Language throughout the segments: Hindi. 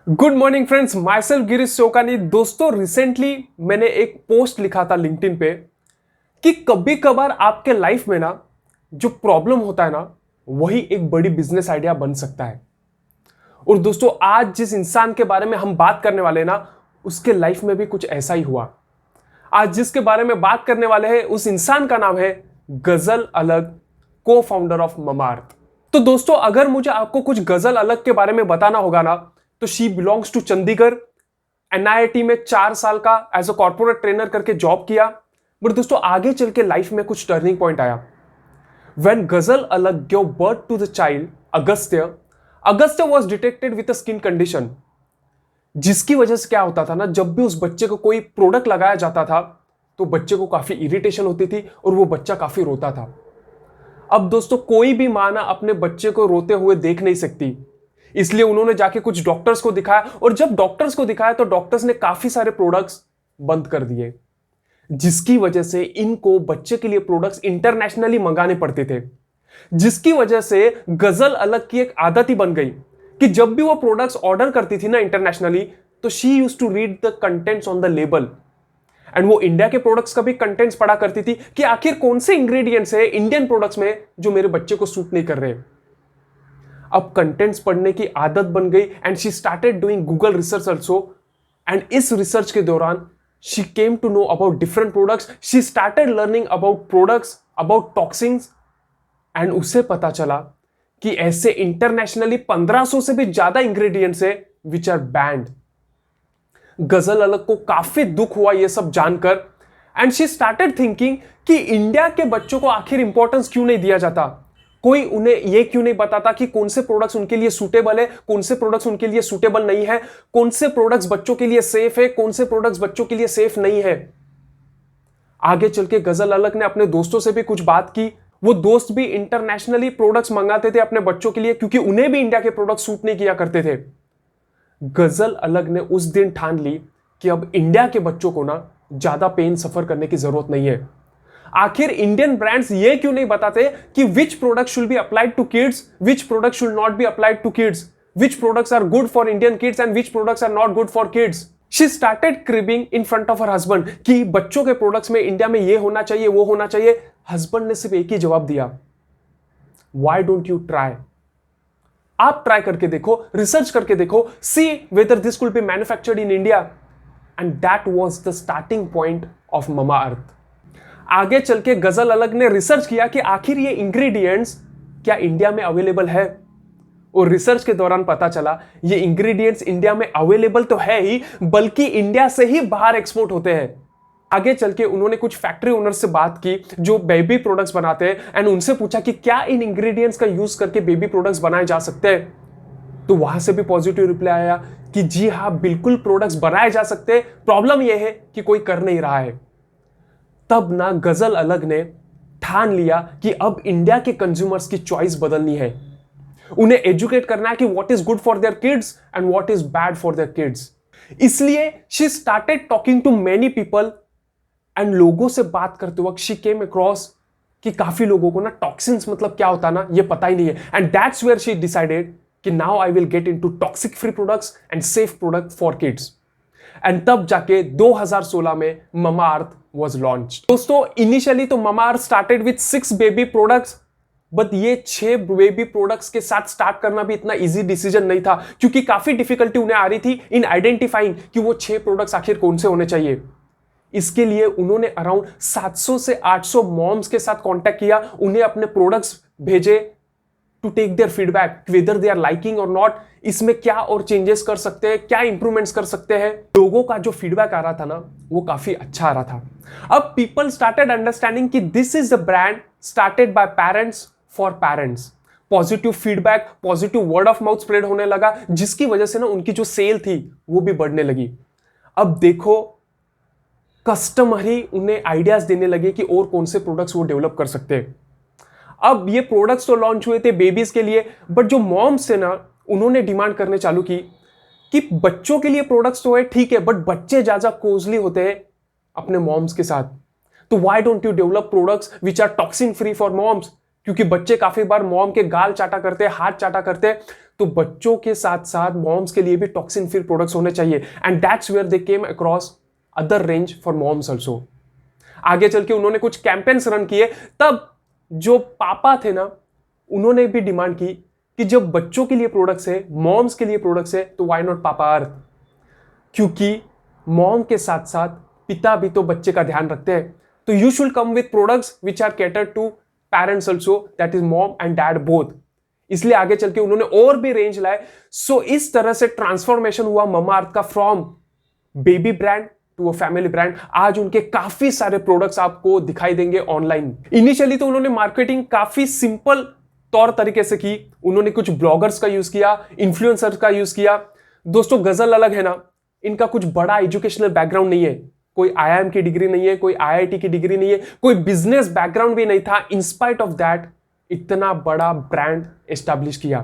Good morning friends, myself Girish Shokani. दोस्तों, रिसेंटली मैंने एक पोस्ट लिखा था लिंक्डइन पे कि कभी कभार आपके लाइफ में ना जो प्रॉब्लम होता है ना वही एक बड़ी बिजनेस आइडिया बन सकता है। और दोस्तों, आज जिस इंसान के बारे में हम बात करने वाले हैं ना उसके लाइफ में भी कुछ ऐसा ही हुआ। आज जिसके बारे में बात करने वाले हैं उस इंसान का नाम है गजल अलग, को फाउंडर ऑफ ममाअर्थ। तो दोस्तों, अगर मुझे आपको कुछ गजल अलग के बारे में बताना होगा ना तो she belongs to Chandigarh. NIT में 4 साल का एज अ कॉर्पोरेट ट्रेनर करके जॉब किया। बट दोस्तों, आगे चल के लाइफ में कुछ टर्निंग पॉइंट आया। When Ghazal Alagh give birth to the child Agastya, Agastya was detected with a skin condition, जिसकी वजह से क्या होता था ना, जब भी उस बच्चे को कोई प्रोडक्ट लगाया जाता था तो बच्चे को काफी इरिटेशन होती थी और वो बच्चा काफी रोता था। अब दोस्तों, कोई भी मां ना अपने बच्चे को रोते हुए देख नहीं सकती, इसलिए उन्होंने जाके कुछ डॉक्टर्स को दिखाया। और जब डॉक्टर्स को दिखाया तो डॉक्टर्स ने काफी सारे प्रोडक्ट्स बंद कर दिए, जिसकी वजह से इनको बच्चे के लिए प्रोडक्ट्स इंटरनेशनली मंगाने पड़ते थे। जिसकी वजह से गजल अलग की एक आदत ही बन गई कि जब भी वो प्रोडक्ट्स ऑर्डर करती थी ना इंटरनेशनली, तो she use to read the contents on the label. And वो इंडिया के प्रोडक्ट्स का भी कंटेंट्स पढ़ा करती थी कि आखिर कौन से इंग्रेडिएंट्स है इंडियन प्रोडक्ट्स में जो मेरे बच्चे को सूट नहीं कर रहे। अब कंटेंट्स पढ़ने की आदत बन गई and she started doing Google research also. And इस रिसर्च के दौरान she came to know about different products, she started learning about products, about toxins. And उसे पता चला कि ऐसे इंटरनेशनली 1500 से भी ज्यादा इंग्रेडिएंट्स है विच आर बैंड। गजल अलग को काफी दुख हुआ ये सब जानकर। एंड शी स्टार्टेड थिंकिंग कि इंडिया के बच्चों को आखिर इंपॉर्टेंस क्यों नहीं दिया जाता, कोई उन्हें यह क्यों नहीं बताता कि कौन से प्रोडक्ट्स उनके लिए सूटेबल है, कौन से प्रोडक्ट्स उनके लिए सूटेबल नहीं है, कौन से प्रोडक्ट्स बच्चों के लिए सेफ है, कौन से प्रोडक्ट्स बच्चों के लिए सेफ नहीं है। आगे चल के गजल अलग ने अपने दोस्तों से भी कुछ बात की। वो दोस्त भी इंटरनेशनली प्रोडक्ट्स मंगाते थे अपने बच्चों के लिए, क्योंकि उन्हें भी इंडिया के प्रोडक्ट्स सूट नहीं किया करते थे। गजल अलग ने उस दिन ठान ली कि अब इंडिया के बच्चों को ना ज्यादा पेन सफर करने की जरूरत नहीं है। आखिर इंडियन ब्रांड्स ये क्यों नहीं बताते कि which product should be applied to kids, which product should not be applied to kids, which products are good for Indian kids and which products are not good for kids. She started cribbing in front of her husband कि बच्चों के प्रोडक्ट्स में इंडिया में ये होना चाहिए, वो होना चाहिए। हस्बैंड ने सिर्फ एक ही जवाब दिया, व्हाई डोंट यू ट्राई। आप ट्राई करके देखो, रिसर्च करके देखो, see whether this could be manufactured in India. And that was the starting point of Mamaearth. आगे चल के गजल अलग ने रिसर्च किया कि आखिर ये इंग्रेडिएंट्स क्या इंडिया में अवेलेबल है। और रिसर्च के दौरान पता चला ये इंग्रेडिएंट्स इंडिया में अवेलेबल तो है ही, बल्कि इंडिया से ही बाहर एक्सपोर्ट होते हैं। आगे चल के उन्होंने कुछ फैक्ट्री ओनर्स से बात की जो बेबी प्रोडक्ट्स बनाते हैं एंड उनसे पूछा कि क्या इन इंग्रेडिएंट्स का यूज करके बेबी प्रोडक्ट्स बनाए जा सकते हैं। तो वहां से भी पॉजिटिव रिप्लाई आया कि जी हाँ, बिल्कुल प्रोडक्ट्स बनाए जा सकते हैं, प्रॉब्लम यह है कि कोई कर नहीं रहा है। तब ना गजल अलग ने ठान लिया कि अब इंडिया के कंज्यूमर्स की चॉइस बदलनी है। उन्हें एजुकेट करना है कि what is good for their kids and what is bad for their kids. इसलिए she started talking to many people and लोगों से बात करते वक्त शी केम अक्रॉस कि काफी लोगों को ना टॉक्सिन्स मतलब क्या होता ना ये पता ही नहीं है। And that's where she decided कि now I will get into toxic free products and safe product for kids. And तब जाके 2016 में ममाअर्थ was launched। दोस्तों, इनिशियली तो Mamaearth started with 6 baby products, but ये 6 बेबी प्रोडक्ट्स के साथ स्टार्ट करना भी इतना इजी डिसीजन नहीं था, क्योंकि काफी डिफिकल्टी उन्हें आ रही थी इन आइडेंटिफाइंग कि वो 6 प्रोडक्ट्स आखिर कौन से होने चाहिए। इसके लिए उन्होंने अराउंड 700 से 800 मॉम्स के साथ कांटेक्ट किया, उन्हें अपने प्रोडक्ट्स भेजे to take their feedback whether they are liking और नॉट, इसमें क्या और चेंजेस कर सकते हैं, क्या इंप्रूवमेंट्स कर सकते हैं। लोगों का जो फीडबैक आ रहा था ना वो काफी अच्छा आ रहा था। अब पीपल स्टार्टेड अंडरस्टैंडिंग कि this is the brand started by parents for parents. Positive feedback, positive word of mouth spread होने लगा, जिसकी वजह से ना उनकी जो सेल थी वो भी बढ़ने लगी। अब देखो, कस्टमर ही उन्हें आइडियाज देने लगे कि और कौन से प्रोडक्ट्स वो डेवलप कर सकते हैं। अब ये प्रोडक्ट्स तो लॉन्च हुए थे बेबीज के लिए, बट जो मॉम्स थे ना उन्होंने डिमांड करने चालू की कि बच्चों के लिए प्रोडक्ट्स तो है ठीक है, बट बच्चे ज्यादा कोजली होते हैं अपने मॉम्स के साथ, तो why don't you develop products which are toxin free for moms, क्योंकि बच्चे काफी बार मॉम के गाल चाटा करते हैं, हाथ चाटा करते हैं, तो बच्चों के साथ साथ मॉम्स के लिए भी टॉक्सिन फ्री प्रोडक्ट्स होने चाहिए। And that's where they came across other range for moms also. आगे चल के उन्होंने कुछ कैंपेन्स रन किए, तब जो पापा थे ना, उन्होंने भी डिमांड की कि जब बच्चों के लिए प्रोडक्ट्स है, मॉम्स के लिए प्रोडक्ट्स है, तो व्हाई नॉट पापा अर्थ। क्योंकि मॉम के साथ साथ पिता भी तो बच्चे का ध्यान रखते हैं, तो you should come with products which are catered to parents also, that is mom and dad both. इसलिए आगे चल के उन्होंने और भी रेंज लाए। सो इस तरह से ट्रांसफॉर्मेशन हुआ ममाअर्थ का from baby brand to a family brand. आज उनके काफी सारे प्रोडक्ट्स आपको दिखाई देंगे ऑनलाइन। इनिशियली तो उन्होंने मार्केटिंग काफी सिंपल तौर तरीके से की। उन्होंने कुछ ब्लॉगर्स का यूज किया, इन्फ्लुएंसर्स का यूज किया। दोस्तों गजल अलग है ना, इनका कुछ बड़ा एजुकेशनल बैकग्राउंड नहीं है, कोई आईआईएम की डिग्री नहीं है, कोई आईआईटी की डिग्री नहीं है, कोई बिजनेस बैकग्राउंड भी नहीं था। इंस्पाइट ऑफ दैट इतना बड़ा ब्रांड एस्टैब्लिश किया।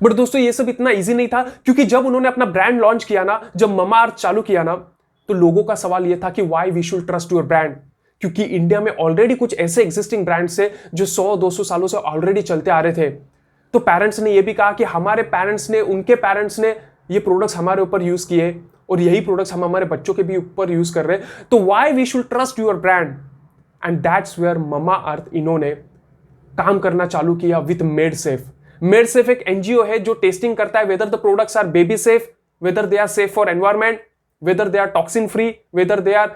बट दोस्तों ये सब इतना इजी नहीं था, क्योंकि जब उन्होंने अपना ब्रांड लॉन्च किया ना, जब ममाअर्थ चालू किया ना, तो लोगों का सवाल यह था कि why we should trust your brand. क्योंकि इंडिया में ऑलरेडी कुछ ऐसे एग्जिस्टिंग ब्रांड्स है जो 100-200 सालों से ऑलरेडी चलते आ रहे थे। तो पेरेंट्स ने यह भी कहा कि हमारे पेरेंट्स ने, उनके पेरेंट्स ने ये प्रोडक्ट्स हमारे ऊपर यूज किए और यही प्रोडक्ट्स हम हमारे बच्चों के भी ऊपर यूज कर रहे हैं, तो why we should trust your brand. And that's where Mamaearth इन्होंने काम करना चालू किया विद मेडसेफ। मेडसेफ एक एनजीओ है जो टेस्टिंग करता है whether the products are baby safe, whether they are safe for environment, whether they are toxin free, whether they are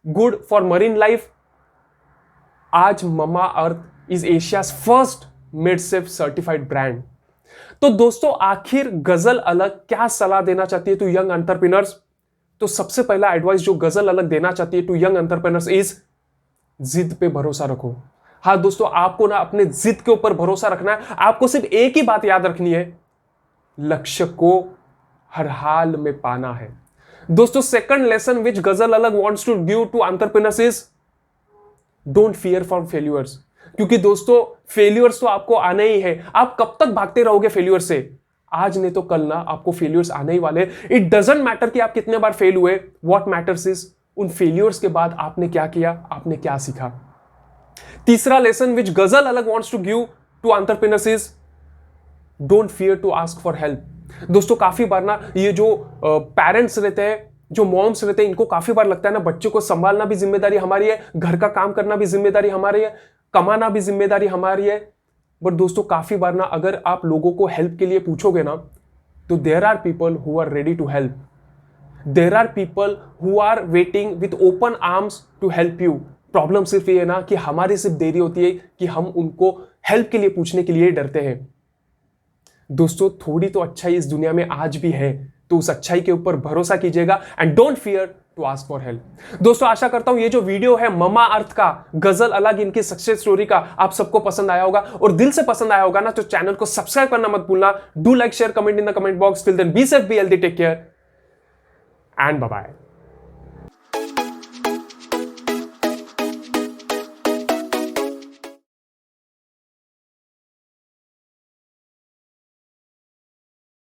good for marine life. आज Mamaearth is Asia's first MadeSafe certified brand. तो दोस्तों आखिर गजल अलग क्या सलाह देना चाहती है टू यंग एंटरप्रेन्योर्स? तो सबसे पहला एडवाइस जो गजल अलग देना चाहती है टू यंग एंटरप्रेन्योर्स इज जिद पे भरोसा रखो। हाँ दोस्तों, आपको ना अपने जिद के ऊपर भरोसा रखना है। आपको सिर्फ एक ही बात याद रखनी है, लक्ष्य को हर हाल में पाना है। दोस्तों second lesson which Ghazal Alagh wants to give to entrepreneurs is don't fear for failures. क्योंकि दोस्तों फेल्यूअर्स तो आपको आने ही है। आप कब तक भागते रहोगे फेल्यूअर से? आज नहीं तो कल ना आपको फेल्यूअर्स आने ही वाले। इट डजंट मैटर कि आप कितने बार फेल हुए, व्हाट मैटर्स इज उन फेल्यूअर्स के बाद आपने क्या किया, आपने क्या सीखा। तीसरा lesson which Ghazal Alagh wants to give to entrepreneurs is don't fear to ask for help. दोस्तों काफी बार ना ये जो पेरेंट्स रहते हैं, जो मॉम्स रहते हैं, इनको काफी बार लगता है ना बच्चों को संभालना भी जिम्मेदारी हमारी है, घर का काम करना भी जिम्मेदारी हमारी है, कमाना भी जिम्मेदारी हमारी है। बट दोस्तों काफी बार ना अगर आप लोगों को हेल्प के लिए पूछोगे ना, तो there are people who are ready to help, there are people who are waiting with open arms to help you. Problem सिर्फ ये है ना कि हमारी सिर्फ देरी होती है कि हम उनको हेल्प के लिए पूछने के लिए डरते हैं। दोस्तों थोड़ी तो अच्छाई इस दुनिया में आज भी है, तो उस अच्छाई के ऊपर भरोसा कीजिएगा and don't fear to ask for help. दोस्तों आशा करता हूं ये जो वीडियो है ममाअर्थ का, गजल अलग, इनकी सक्सेस स्टोरी का, आप सबको पसंद आया होगा। और दिल से पसंद आया होगा ना तो चैनल को सब्सक्राइब करना मत भूलना। Do like, share, comment in the comment box. Till then be safe, be healthy, take care and bye bye.